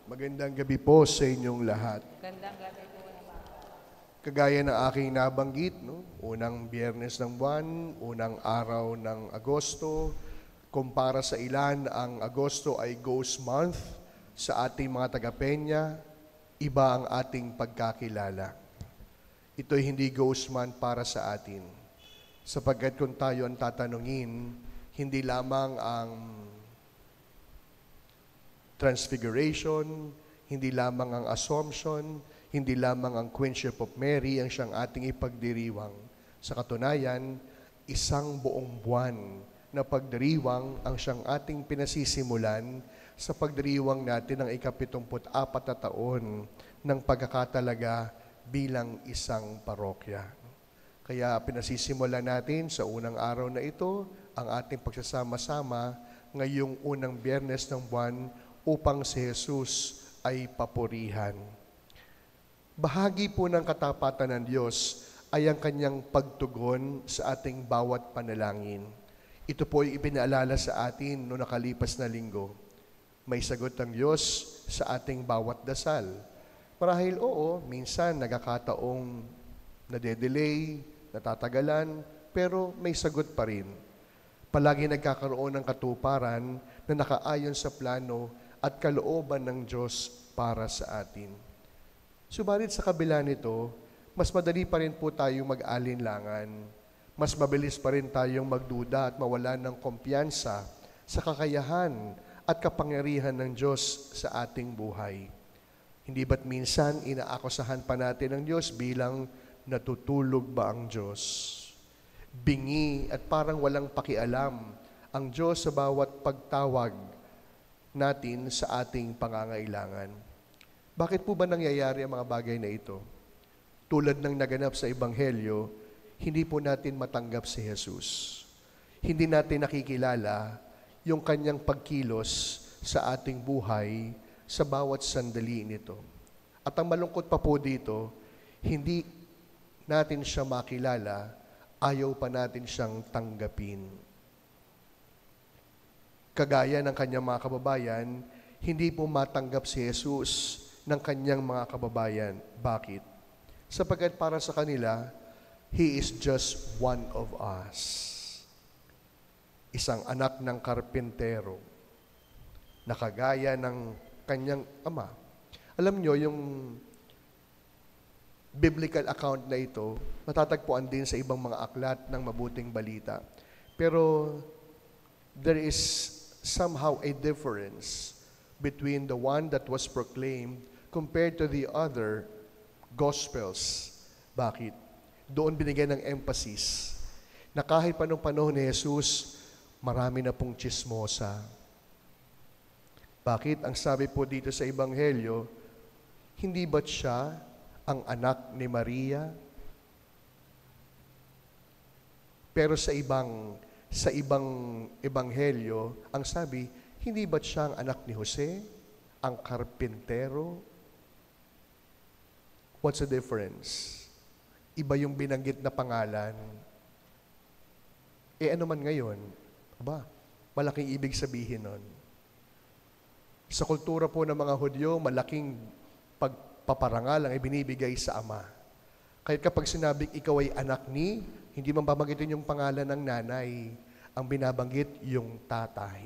Magandang gabi po sa inyong lahat. Gandang gabi po naman. Kagaya ng aking nabanggit, no? Unang biyernes ng buwan, unang araw ng Agosto. Kumpara sa ilan, ang Agosto ay Ghost Month. Sa ating mga taga-Peña, iba ang ating pagkakilala. Ito'y hindi Ghost Month para sa atin. Sapagkat kung tayo ang tatanungin, hindi lamang ang Transfiguration, hindi lamang ang Assumption, hindi lamang ang Queenship of Mary ang siyang ating ipagdiriwang. Sa katunayan, isang buong buwan na pagdiriwang ang siyang ating pinasisimulan sa pagdiriwang natin ng ika-74 na taon ng pagkakatalaga bilang isang parokya. Kaya pinasisimulan natin sa unang araw na ito ang ating pagsasama-sama ngayong unang biyernes ng buwan upang si Jesus ay papurihan. Bahagi po ng katapatan ng Diyos ay ang kanyang pagtugon sa ating bawat panalangin. Ito po ay ipinaalala sa atin noong nakalipas na linggo. May sagot ng Diyos sa ating bawat dasal. Marahil oo, minsan nagkakataong nade-delay, natatagalan, pero may sagot pa rin. Palagi nagkakaroon ng katuparan na nakaayon sa plano at kalooban ng Diyos para sa atin. Subalit sa kabila nito, mas madali pa rin po tayong mag-alinlangan. Mas mabilis pa rin tayong magduda at mawalan ng kumpiyansa sa kakayahan at kapangyarihan ng Diyos sa ating buhay. Hindi ba't minsan inaakusahan pa natin ng Diyos bilang natutulog ba ang Diyos? Bingi at parang walang pakialam ang Diyos sa bawat pagtawag natin sa ating pangangailangan. Bakit po ba nangyayari ang mga bagay na ito? Tulad ng naganap sa Ebanghelyo, hindi po natin matanggap si Jesus. Hindi natin nakikilala yung kanyang pagkilos sa ating buhay sa bawat sandali nito. At ang malungkot pa po dito, hindi natin siya makilala, ayaw pa natin siyang tanggapin. Kagaya ng kanyang mga kababayan, hindi po matanggap si Jesus ng kanyang mga kababayan. Bakit? Sapagkat para sa kanila, He is just one of us. Isang anak ng karpintero na kagaya ng kanyang ama. Alam nyo, yung biblical account na ito, matatagpuan din sa ibang mga aklat ng mabuting balita. Pero there is somehow a difference between the one that was proclaimed compared to the other Gospels. Bakit? Doon binigyan ng emphasis na kahit pa nung panahon ni Jesus, marami na pong tsismosa. Bakit? Ang sabi po dito sa Ebanghelyo, hindi ba't siya ang anak ni Maria? Pero sa ibang ebanghelyo, ang sabi, hindi ba't siya ang anak ni Jose, ang karpintero? What's the difference? Iba yung binanggit na pangalan. Ano man ngayon? Aba, malaking ibig sabihin nun. Sa kultura po ng mga Hudyo, malaking pagpaparangal ang ibinibigay sa ama. Kahit kapag sinabing ikaw ay anak ni, hindi man babanggitin yung pangalan ng nanay, ang binabanggit yung tatay.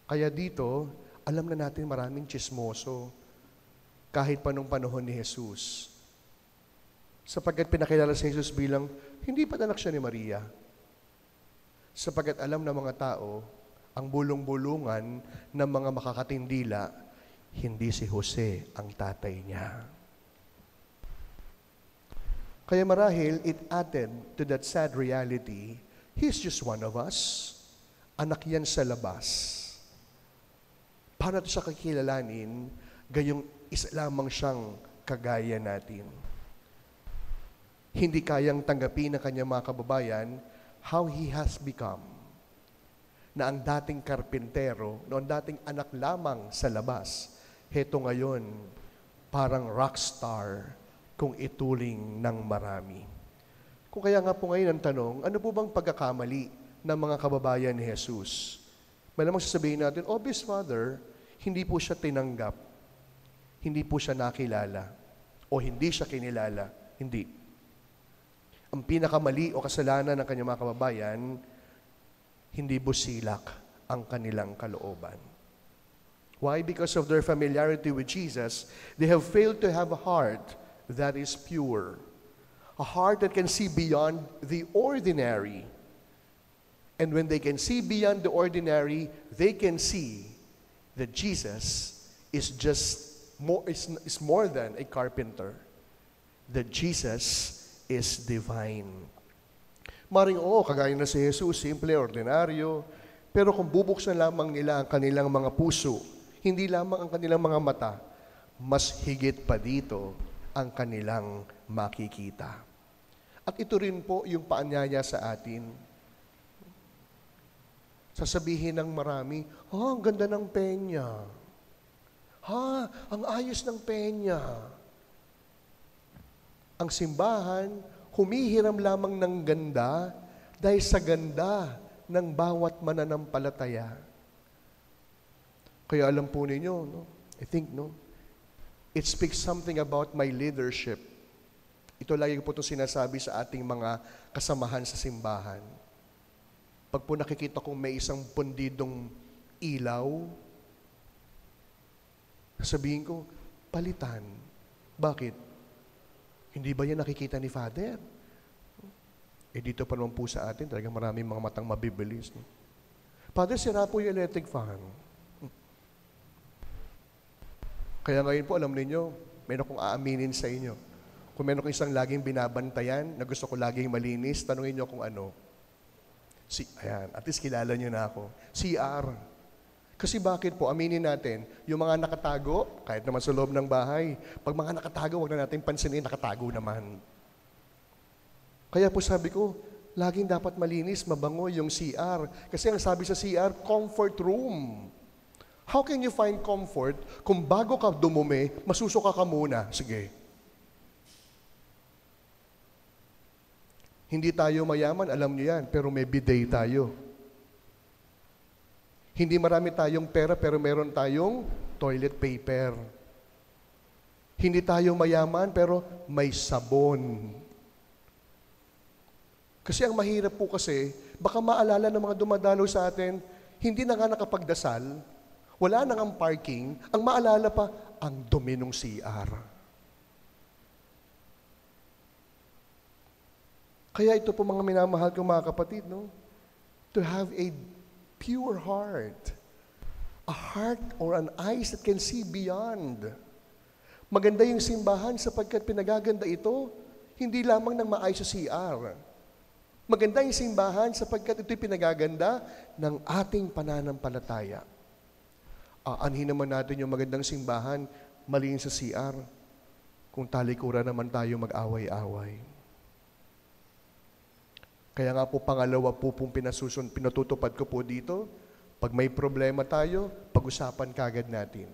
Kaya dito, alam na natin maraming tsismoso, kahit pa nung panahon ni Jesus. Sapagkat pinakilala si Jesus bilang, hindi pa anak siya ni Maria. Sapagkat alam ng mga tao, ang bulong-bulungan ng mga makakatindila, hindi si Jose ang tatay niya. Kaya marahil, it added to that sad reality, he's just one of us. Anak yan sa labas. Paano ito siya kakilalanin, gayong isa lamang siyang kagaya natin. Hindi kayang tanggapin ng kanyang mga kababayan how he has become. Na ang dating karpintero, noong dating anak lamang sa labas, heto ngayon, parang rockstar, kung ituling ng marami. Kung kaya nga po ngayon ang tanong, ano po bang pagkakamali ng mga kababayan ni Jesus? Malamang sasabihin natin, obvious Father, hindi po siya tinanggap, hindi po siya nakilala, o hindi siya kinilala. Hindi. Ang pinakamali o kasalanan ng kanyang mga kababayan, hindi busilak ang kanilang kalooban. Why? Because of their familiarity with Jesus, they have failed to have a heart that is pure. A heart that can see beyond the ordinary. And when they can see beyond the ordinary, they can see that Jesus is more than a carpenter. That Jesus is divine. Maring kagaya na si Jesus, simple, ordinaryo, pero kung bubuksan lamang nila ang kanilang mga puso, hindi lamang ang kanilang mga mata, mas higit pa dito ang kanilang makikita. At ito rin po yung paanyaya sa atin. Sasabihin ng marami, ang ganda ng penya. Ang ayos ng penya. Ang simbahan, humihiram lamang ng ganda dahil sa ganda ng bawat mananampalataya. Kaya alam po ninyo, I think, it speaks something about my leadership. Ito lagi po itong sinasabi sa ating mga kasamahan sa simbahan. Pag po nakikita kong may isang pundidong ilaw, sabihin ko, palitan. Bakit? Hindi ba yan nakikita ni Father? Dito pa naman po sa atin, talagang maraming mga matang mabibilis. Father, sira po yung electric fan. Kaya ngayon po, alam ninyo, meron akong aaminin sa inyo. Kung meron kong isang laging binabantayan, na gusto ko laging malinis, tanungin nyo kung ano. Ayan, at least kilala nyo na ako. CR. Kasi bakit po, aminin natin, yung mga nakatago, kahit naman sa loob ng bahay, pag mga nakatago, huwag na natin pansinin, nakatago naman. Kaya po sabi ko, laging dapat malinis, mabango yung CR. Kasi ang sabi sa CR, comfort room. How can you find comfort kung bago ka dumumi, masusuka ka muna? Sige. Hindi tayo mayaman, alam niyo yan, pero may bidet tayo. Hindi marami tayong pera, pero meron tayong toilet paper. Hindi tayo mayaman, pero may sabon. Kasi ang mahirap po kasi, baka maalala ng mga dumadalaw sa atin, hindi na nga nakapagdasal, wala nang ang parking, ang maalala pa, ang dumi ng CR. Kaya ito po mga minamahal kong mga kapatid, to have a pure heart. A heart or an eyes that can see beyond. Maganda yung simbahan sapagkat pinagaganda ito, hindi lamang ng maayos sa CR. Maganda yung simbahan sapagkat ito'y pinagaganda ng ating pananampalataya. Aanhin naman natin yung magandang simbahan, malinis sa CR, kung talikuran naman tayo mag-away-away. Kaya nga po pangalawa po pong pinatutupad ko po dito, pag may problema tayo, pag-usapan kagad natin.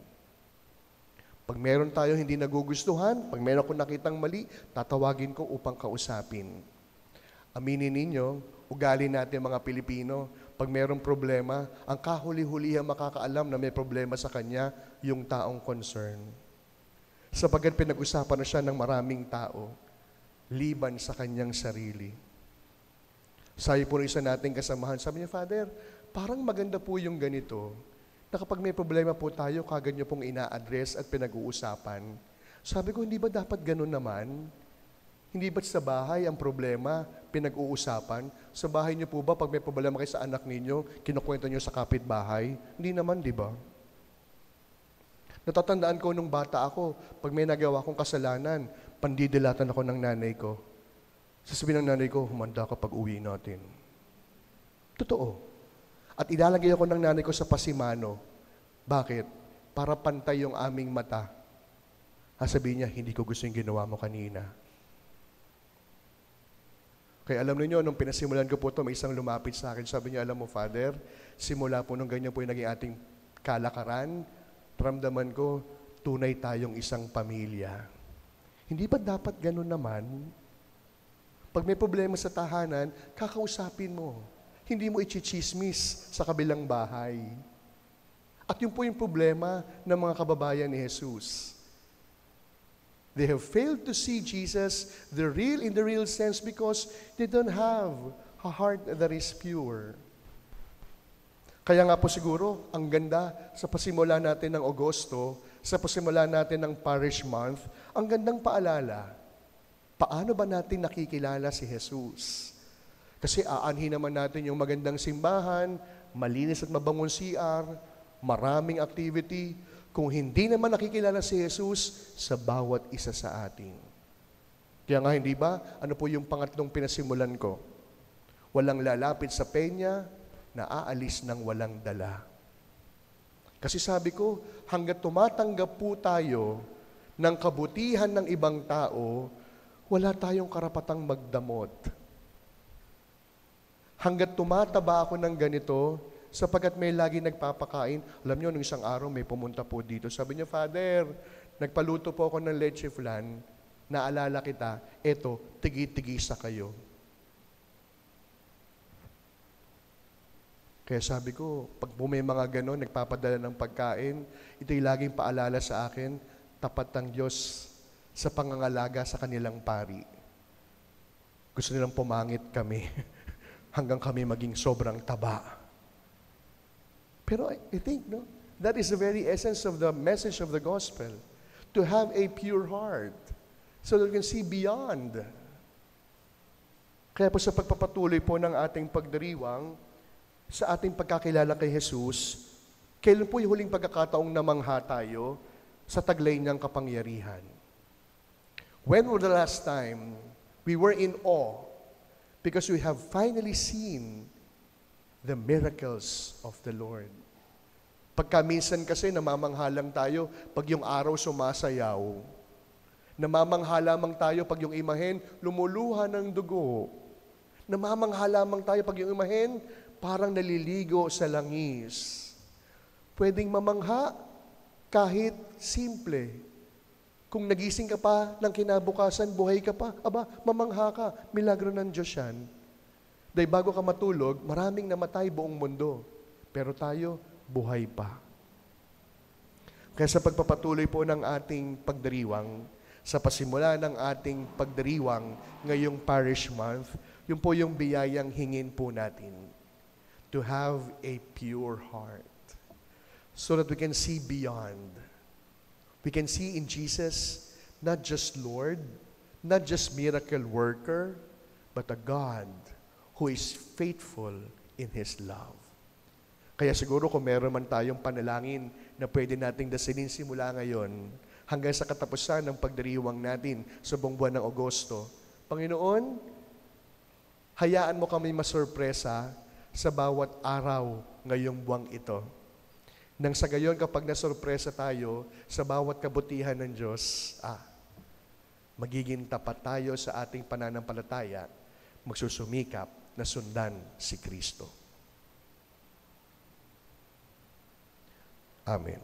Pag meron tayo hindi nagugustuhan, pag meron akong nakitang mali, tatawagin ko upang kausapin. Aminin ninyo, ugali natin mga Pilipino, pag merong problema, ang kahuli-hulihan makakaalam na may problema sa kanya, yung taong concern. Sapagkat pinag-usapan na siya ng maraming tao, liban sa kanyang sarili. Sabi po ng isa nating kasamahan, sabi niya, Father, parang maganda po yung ganito, na kapag may problema po tayo, kagad niyo pong ina-address at pinag-uusapan. Sabi ko, hindi ba dapat ganun naman? Hindi ba't sa bahay ang problema, pinag-uusapan? Sa bahay niyo po ba, pag may problema kayo sa anak ninyo, kinukwento niyo sa kapitbahay? Hindi naman, di ba? Natatandaan ko nung bata ako, pag may nagawa akong kasalanan, pandidilatan ako ng nanay ko. Sasabihin ng nanay ko, humanda ka pag uwi natin. Totoo. At ilalagay ako ng nanay ko sa pasimano. Bakit? Para pantay yung aming mata. Sasabihin niya, hindi ko gusto yung ginawa mo kanina. Kaya alam niyo nung pinasimulan ko po ito, may isang lumapit sa akin. Sabi niya, alam mo, Father, simula po nung ganyan po yung naging ating kalakaran, ramdaman ko, tunay tayong isang pamilya. Hindi ba dapat ganun naman? Pag may problema sa tahanan, kakausapin mo. Hindi mo ichichismis sa kabilang bahay. At yun po yung problema ng mga kababayan ni Jesus. They have failed to see Jesus in the real sense because they don't have a heart that is pure. Kaya nga po siguro, ang ganda sa pasimula natin ng Agosto, sa pasimula natin ng Parish Month, ang gandang paalala, paano ba natin nakikilala si Jesus? Kasi aanhin naman natin yung magandang simbahan, malinis at mabangong CR, maraming activity, kung hindi naman nakikilala si Jesus sa bawat isa sa atin. Kaya nga hindi ba, ano po yung pangatlong pinasimulan ko? Walang lalapit sa penya, na aalis ng walang dala. Kasi sabi ko, hanggat tumatanggap po tayo ng kabutihan ng ibang tao, wala tayong karapatang magdamot. Hanggat tumataba ako ng ganito, sapagkat may lagi nagpapakain. Alam niyo, nung isang araw may pumunta po dito. Sabi niya, Father, nagpaluto po ako ng leche flan, naalala kita, eto, tigi-tigisa kayo. Kaya sabi ko, pag may mga gano'n, nagpapadala ng pagkain, ito'y laging paalala sa akin, tapat ng Diyos sa pangangalaga sa kanilang pari. Gusto nilang pumangit kami hanggang kami maging sobrang taba. Pero I think, no, that is the very essence of the message of the gospel. To have a pure heart so that we can see beyond. Kaya po sa pagpapatuloy po ng ating pagdiriwang, sa ating pagkakilala kay Jesus, kailan po yung huling pagkakataong namangha tayo sa taglay niyang kapangyarihan? When was the last time we were in awe because we have finally seen the miracles of the Lord? Pagka minsan kasi namamangha lang tayo pag yung araw sumasayaw. Namamangha lamang tayo pag yung imahen lumuluha ng dugo. Namamangha lamang tayo pag yung imahen parang naliligo sa langis. Pwedeng mamangha kahit simple. Kung nagising ka pa ng kinabukasan, buhay ka pa, aba, mamangha ka. Milagro ng Diyos yan. Dahil bago ka matulog, maraming namatay buong mundo. Pero tayo, buhay pa. Kaya sa pagpapatuloy po ng ating pagdiriwang, sa pasimula ng ating pagdiriwang ngayong Parish Month, yun po yung biyayang hingin po natin. To have a pure heart so that we can see beyond. We can see in Jesus not just Lord, not just miracle worker, but a God who is faithful in His love. Kaya siguro kung meron man tayong panalangin na pwede nating dasilin simula ngayon hanggang sa katapusan ng pagdiriwang natin sa buong buwan ng Agosto, Panginoon, hayaan mo kami masurpresa sa bawat araw ngayong buwang ito. Nang sa gayon, kapag nasurpresa tayo sa bawat kabutihan ng Diyos, magiging tapat tayo sa ating pananampalataya, magsusumikap na sundan si Kristo. Amen.